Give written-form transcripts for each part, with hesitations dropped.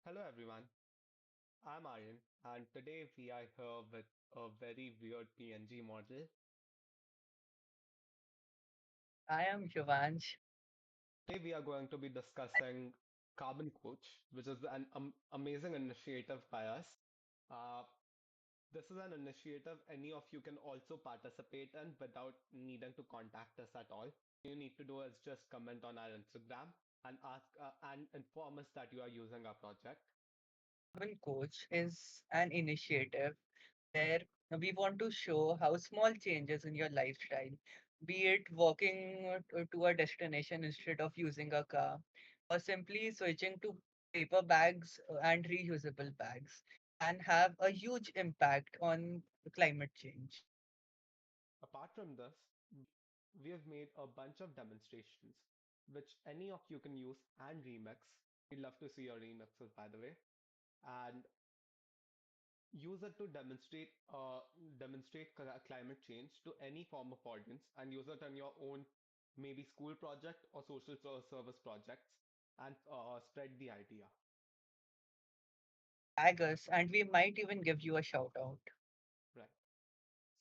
Hello everyone, I'm Aryan and today we are here with a very weird PNG model. I am Yuvansh. Today we are going to be discussing CarbonCoach, which is an amazing initiative by us. Uh, this is an initiative any of you can also participate in without needing to contact us at all. You need to do is just comment on our Instagram and ask and inform us that you are using our project. CarbonCoach is an initiative where we want to show how small changes in your lifestyle, be it walking to a destination instead of using a car, or simply switching to paper bags and reusable bags, can have a huge impact on climate change. Apart from this, we have made a bunch of demonstrations, which any of you can use and remix. We'd love to see your remixes, by the way, and use it to demonstrate climate change to any form of audience, and use it on your own, maybe school project or social service projects, and spread the idea. Tag us, and we might even give you a shout out. Right.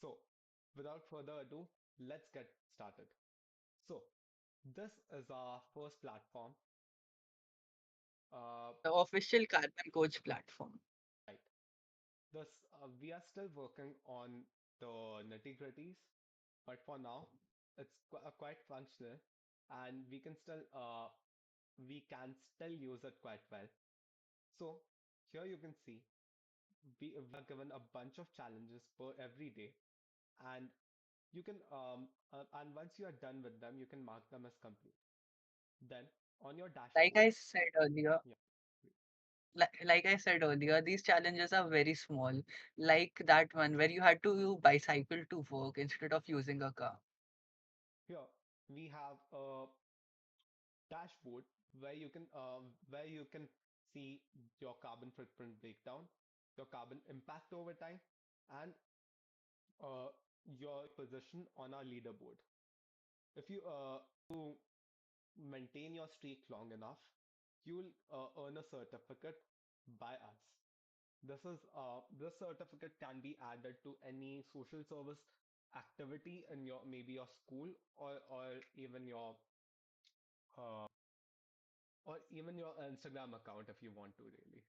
So, without further ado, let's get started. So, this is our first platform. Uh, The official CarbonCoach platform. right. This we are still working on the nitty-gritties, but for now, it's quite functional, and we can still use it quite well. So here you can see we are given a bunch of challenges per every day, and you can and once you are done with them, you can mark them as complete. Then on your Like dashboard, I said earlier, yeah, like I said earlier, these challenges are very small, like that one where you had to bicycle to work instead of using a car. here we have a dashboard where you can see your carbon footprint breakdown, your carbon impact over time, and uh, your position on our leaderboard. If you maintain your streak long enough, you'll earn a certificate by us. This certificate can be added to any social service activity in your maybe your school or even uh, your Instagram account if you want to really.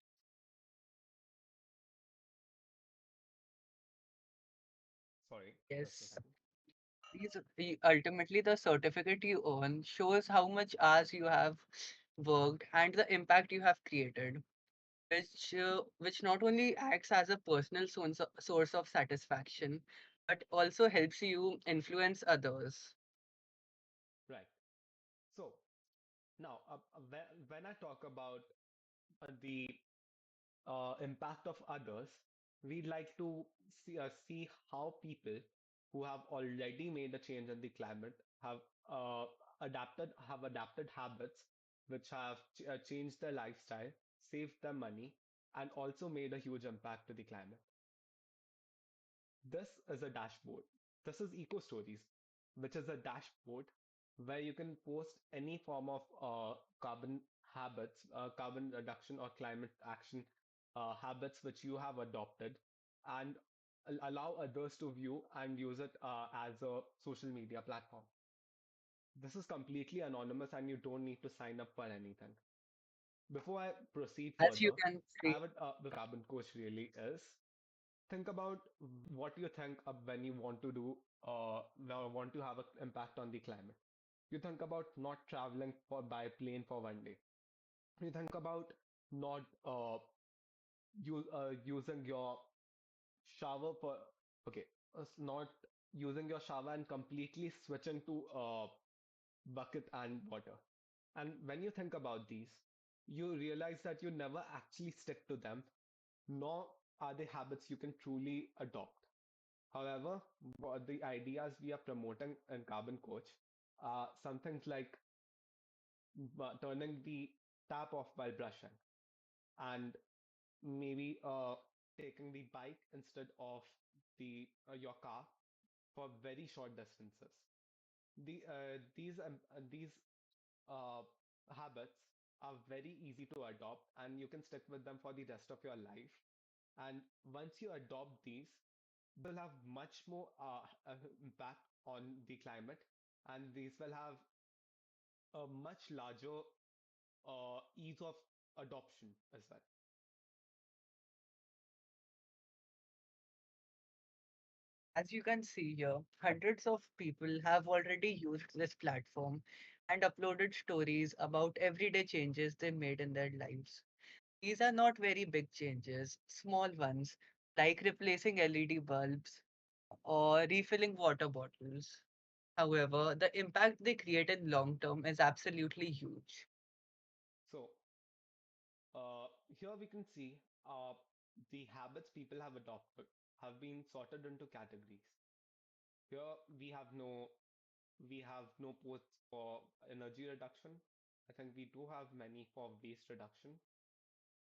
Sorry, just a Yes. second. Ultimately, the certificate you earn shows how much hours you have worked and the impact you have created, which not only acts as a personal source of satisfaction, but also helps you influence others. Right. So now, when I talk about the impact of others, we'd like to see how people who have already made a change in the climate uh, have adapted habits which have changed their lifestyle, saved them money, and also made a huge impact to the climate. This is a dashboard. This is EcoStories, which is a dashboard where you can post any form of carbon habits, carbon reduction or climate action habits which you have adopted, and allow others to view and use it as a social media platform. This is completely anonymous and you don't need to sign up for anything. Before I proceed As you further, can see, I would, before Carbon Coach really is, think about what you think of when you want to do want to have an impact on the climate. You think about not traveling by plane for one day. You think about not using your shower for okay, not using your shower and completely switching to bucket and water. And when you think about these, you realize that you never actually stick to them, nor are they habits you can truly adopt. However, the ideas we are promoting in Carbon Coach are some things like turning the tap off while brushing, and maybe taking the bike instead of your car for very short These these habits are very easy to adopt and you can stick with them for the rest of your life. And once you adopt these, they'll have much more impact on the climate, and these will have a much larger ease of adoption as well. As you can see here, hundreds of people have already used this platform and uploaded stories about everyday changes they made in their lives. These are not very big changes, small ones, like replacing LED bulbs or refilling water bottles. However, the impact they create in long term is absolutely huge. So uh, here we can see the habits people have adopted have been sorted into categories. Here we have no posts for energy reduction. I think we do have many for waste reduction.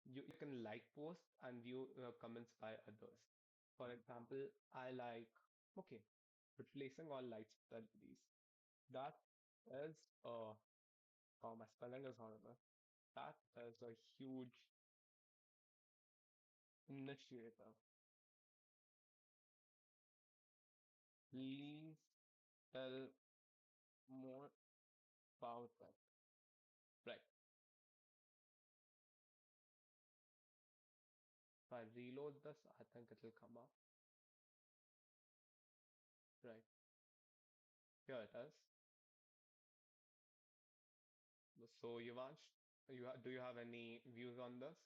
You can like posts and view comments by others. For example, I like, okay, replacing all lights with LEDs. That is, oh, my spelling is horrible. That is a huge initiative. Please tell more about that. Right. If I reload this, I think it will come up. Right. Here it is. So, Yuvansh, do you have any views on this?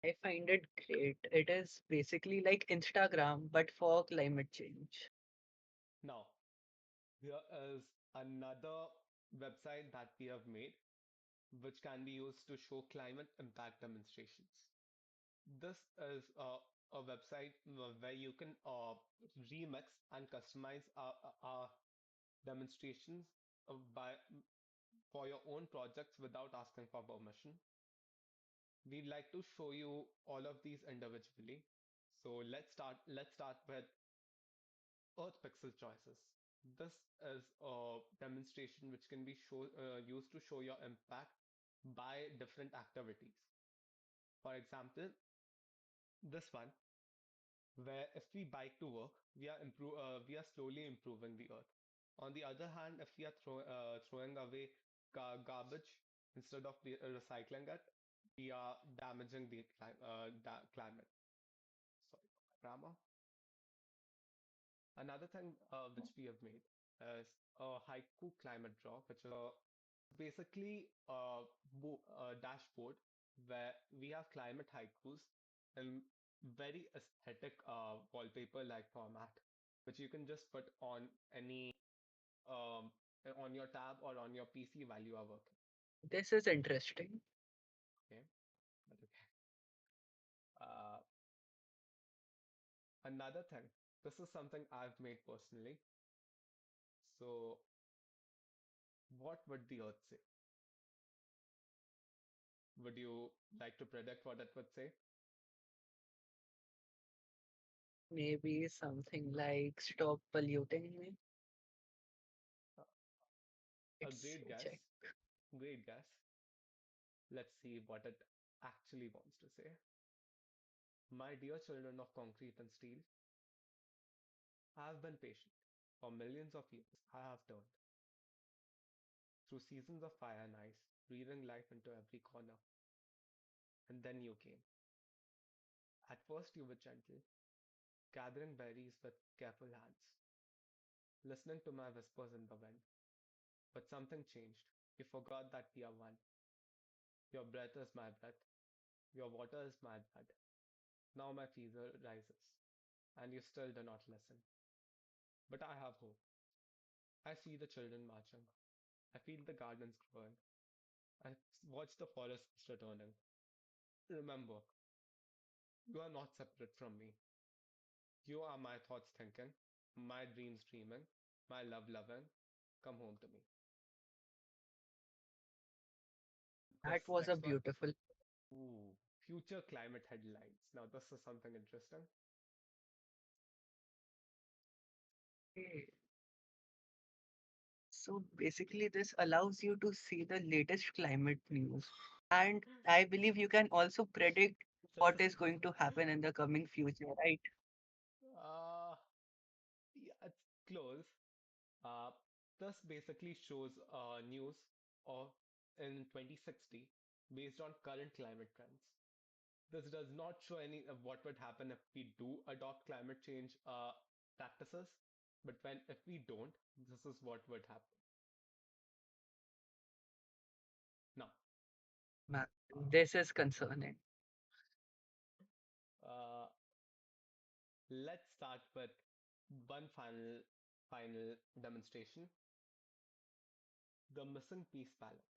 I find it great. It is basically like Instagram, but for climate change. Now, here is another website that we have made, which can be used to show climate impact demonstrations. This is a website where you can remix and customize our demonstrations by for your own projects without asking for permission. We'd like to show you all of these individually. So let's start with Earth pixel choices. This is a demonstration which can be used to show your impact by different activities. For example, this one, where if we bike to work, we are slowly improving the earth. On the other hand, if we are throwing away garbage instead of recycling it, we are damaging the climate. Sorry for my grammar. Another thing which we have made is a haiku climate draw, which is basically a dashboard where we have climate haikus in very aesthetic wallpaper like format, which you can just put on any um, on your tab or on your PC while you are working. This is interesting. Okay, but okay. Uh, Another thing, this is something I've made personally. So, what would the Earth say? Would you like to predict what it would say? Maybe something like stop polluting me. Uh, A Let's great guess. check. Great guess. Let's see what it actually wants to say. My dear children of concrete and steel, I have been patient. For millions of years, I have turned through seasons of fire and ice, breathing life into every corner. And then you came. At first, you were gentle, gathering berries with careful hands, listening to my whispers in the wind. But something changed. You forgot that we are one. Your breath is my breath. Your water is my blood. Now my fever rises, and you still do not listen. But I have hope. I see the children marching. I feel the gardens growing. I watch the forests returning. Remember, you are not separate from me. You are my thoughts thinking, my dreams dreaming, my love loving. Come home to me. This That was a next one, beautiful. ooh, future climate headlines. Now, this is something interesting. So basically, this allows you to see the latest climate news. And I believe you can also predict This what is is going to happen in the coming future, right? uh yeah, it's close. Uh, this basically shows news of in 2060 based on current climate trends. This does not show any of what would happen if we do adopt climate change practices, but when if we don't, this is what would happen. Now, Man, this is concerning. uh, let's start with one final demonstration, the missing piece palette.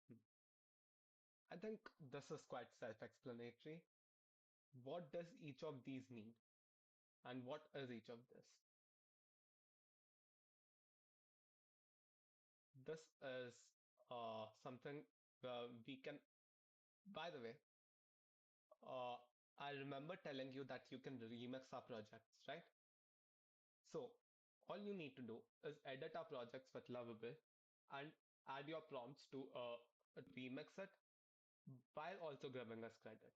Hmm. I think this is quite self-explanatory. What does each of these mean? And what is each of this? This is something we can, by the way, uh, I remember telling you that you can remix our projects, right? So all you need to do is edit our projects with Lovable and add your prompts to remix it while also giving us credit.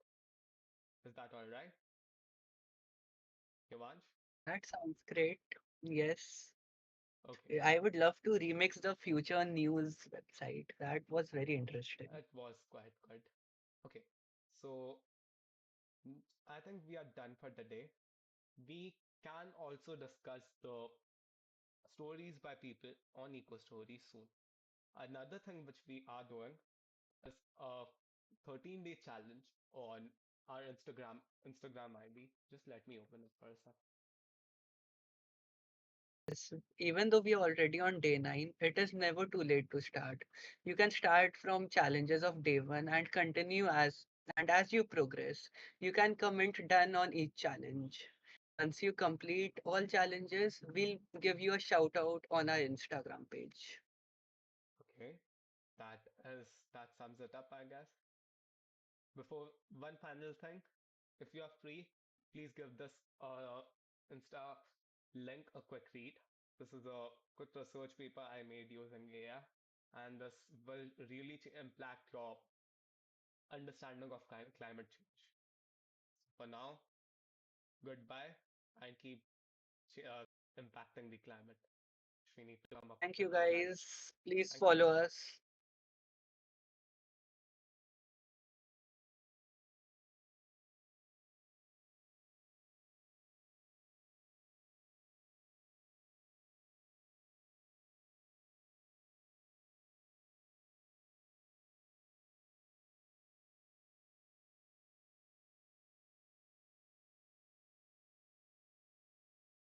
Is that all right, Yavansh? That sounds great. Yes. Okay, I would love to remix the Future News website. That was very interesting. it was quite good. Okay, so I think we are done for the day. We can also discuss the stories by people on EcoStories soon. Another thing which we are doing is a 13-day challenge on our Instagram ID. Just let me open it for a sec. Yes, even though we are already on day 9, it is never too late to start. You can start from challenges of day 1 and continue as you progress. You can comment done on each challenge. Once you complete all challenges, we'll give you a shout out on our Instagram page. Okay, that sums it up, I guess. Before one final thing, if you are free, please give this Insta link a quick read. This is a quick research paper I made using AI, and this will really impact your understanding of climate change. So for now, goodbye and keep impacting the climate, which we need to come up Thank you with a plan. guys. Please Thank you. follow us.